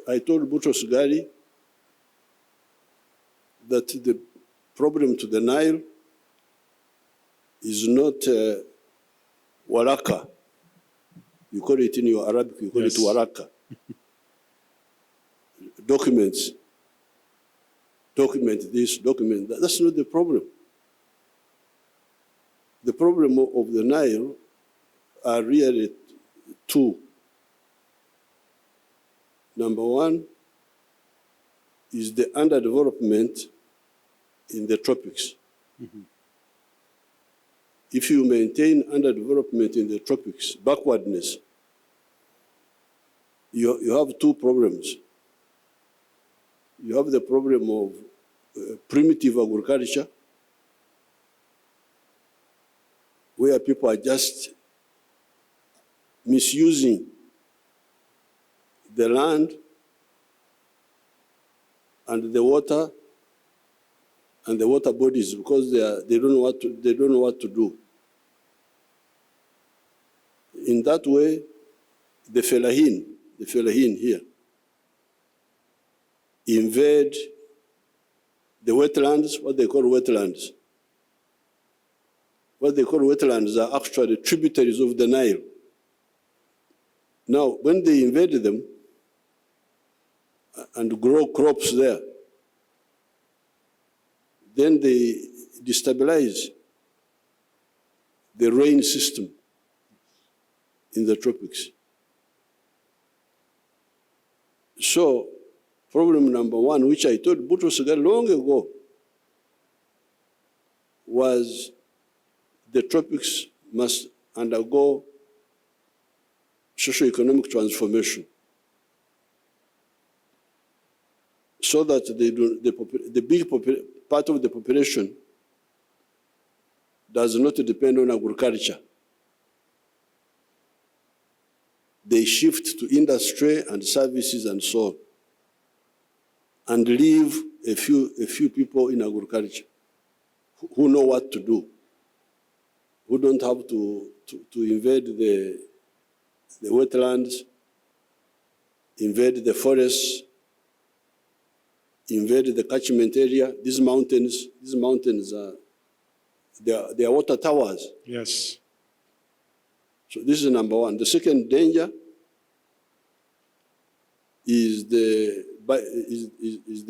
I told Boutros Ghali that the problem to the Nile is not waraka. You call it in your Arabic, you call it waraka. Documents. Document this, document that. That's not the problem. The problem of the Nile are really two. Number one is the underdevelopment in the tropics. Mm-hmm. If you maintain underdevelopment in the tropics, backwardness, you have two problems. You have the problem of primitive agriculture, where people are just misusing the land and the water and the water bodies because they don't know what to do. In that way, the fellahin here invade the wetlands, what they call wetlands. What they call wetlands are actually tributaries of the Nile. Now, when they invade them and grow crops there, then they destabilize the rain system in the tropics. So, problem number one, which I told Boutros Ghali long ago, was the tropics must undergo socio-economic transformation so that the big part of the population does not depend on agriculture. They shift to industry and services and so on, and leave a few people in agriculture who know what to do, who don't have to invade the wetlands, invade the forests, invade the catchment area. These mountains they are water towers. Yes. So this is number one. The second danger is the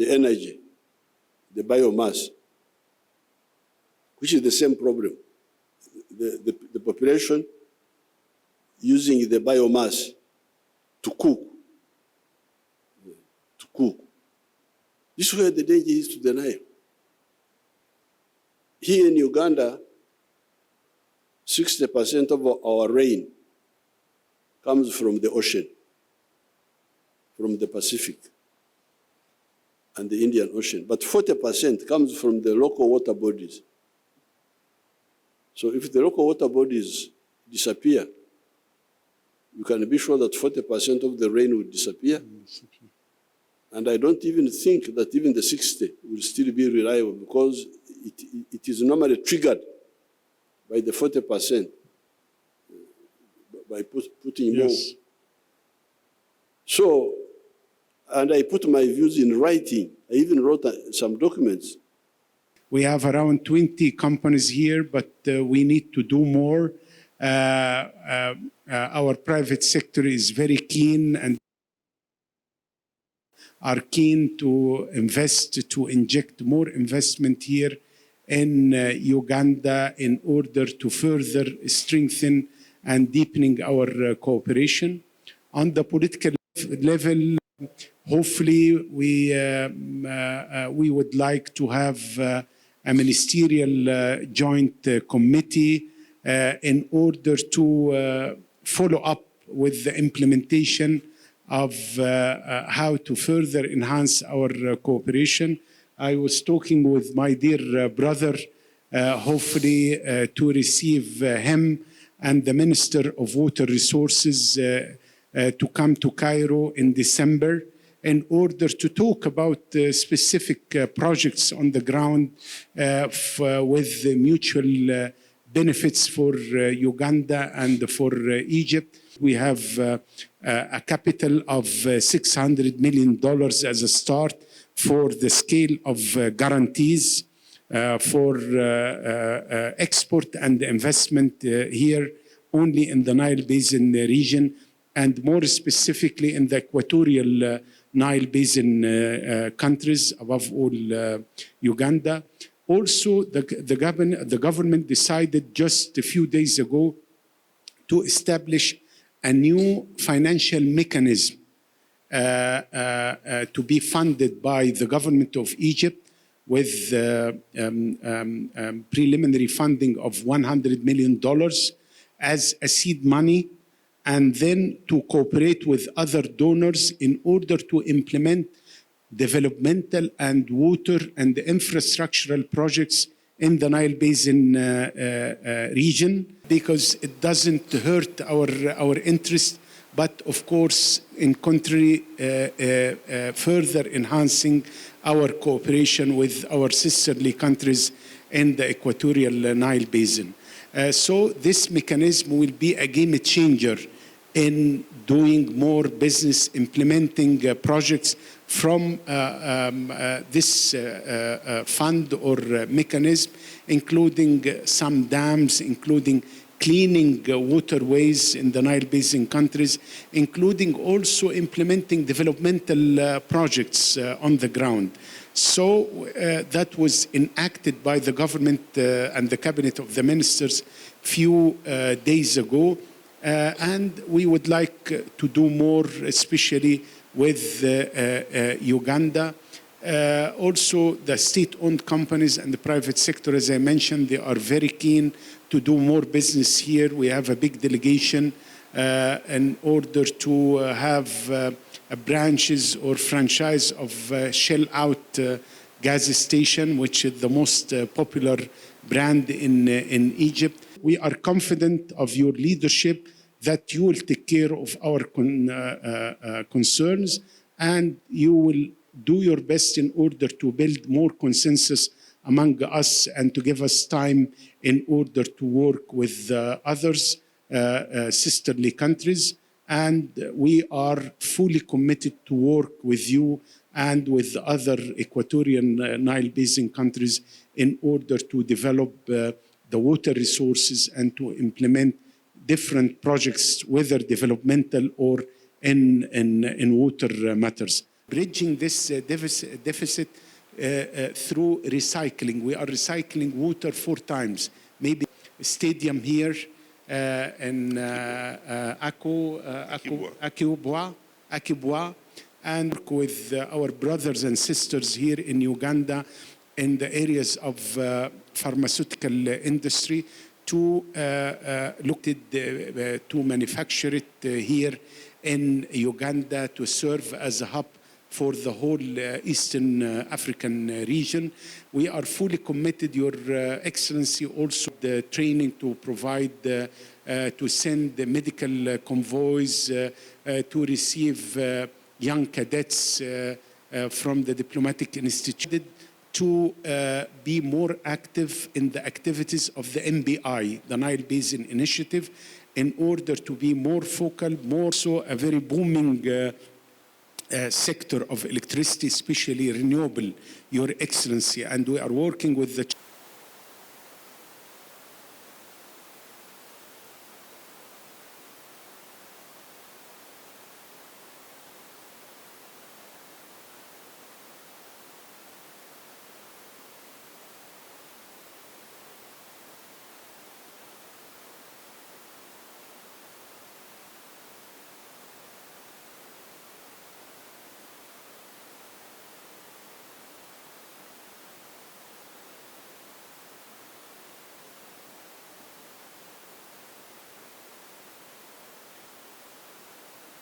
energy, the biomass, which is the same problem. The population using the biomass to cook. This is where the danger is to the Nile. Here in Uganda, 60% of our rain comes from the ocean, from the Pacific and the Indian Ocean, but 40% comes from the local water bodies. So if the local water bodies disappear, you can be sure that 40% of the rain will disappear. And I don't even think that even the 60 will still be reliable because it is normally triggered by the 40%, by putting more. So, and I put my views in writing. I even wrote some documents. We have around 20 companies here, but we need to do more. Our private sector is very keen and are keen to invest, to inject more investment here in Uganda in order to further strengthen and deepening our cooperation. On the political level, hopefully we would like to have a ministerial joint committee in order to follow up with the implementation of how to further enhance our cooperation. I was talking with my dear brother, hopefully to receive him and the Minister of Water Resources to come to Cairo in December in order to talk about specific projects on the ground with the mutual benefits for Uganda and for Egypt. We have a capital of $600 million as a start for the scale of guarantees for export and investment here only in the Nile Basin region, and more specifically in the equatorial Nile Basin countries, above all Uganda. Also, the government decided just a few days ago to establish a new financial mechanism to be funded by the government of Egypt with preliminary funding of $100 million as a seed money, and then to cooperate with other donors in order to implement developmental and water and infrastructural projects in the Nile Basin region, because it doesn't hurt our interest, but of course, in contrary, further enhancing our cooperation with our sisterly countries in the equatorial Nile Basin. So this mechanism will be a game changer in doing more business, implementing projects from this fund or mechanism, including some dams, including cleaning waterways in the Nile Basin countries, including also implementing developmental projects on the ground. So that was enacted by the government and the cabinet of the ministers few days ago. And we would like to do more, especially with Uganda. Also, the state-owned companies and the private sector, as I mentioned, they are very keen to do more business here. We have a big delegation in order to have branches or franchise of Shell Out gas station, which is the most popular brand in Egypt. We are confident of your leadership that you will take care of our concerns, and you will do your best in order to build more consensus among us and to give us time in order to work with others, sisterly countries. And we are fully committed to work with you and with the other Equatorian Nile Basin countries in order to develop the water resources and to implement different projects, whether developmental or in water matters. Bridging this deficit through recycling. We are recycling water 4 times. Maybe a stadium here in Akibwa, and work with our brothers and sisters here in Uganda in the areas of pharmaceutical industry to look at to manufacture it here in Uganda to serve as a hub for the whole Eastern African region. We are fully committed, Your Excellency, also the training to provide, to send the medical convoys, to receive young cadets from the diplomatic institute, to be more active in the activities of the NBI, the Nile Basin Initiative, in order to be more focal, more so a very booming sector of electricity, especially renewable, Your Excellency. And we are working with the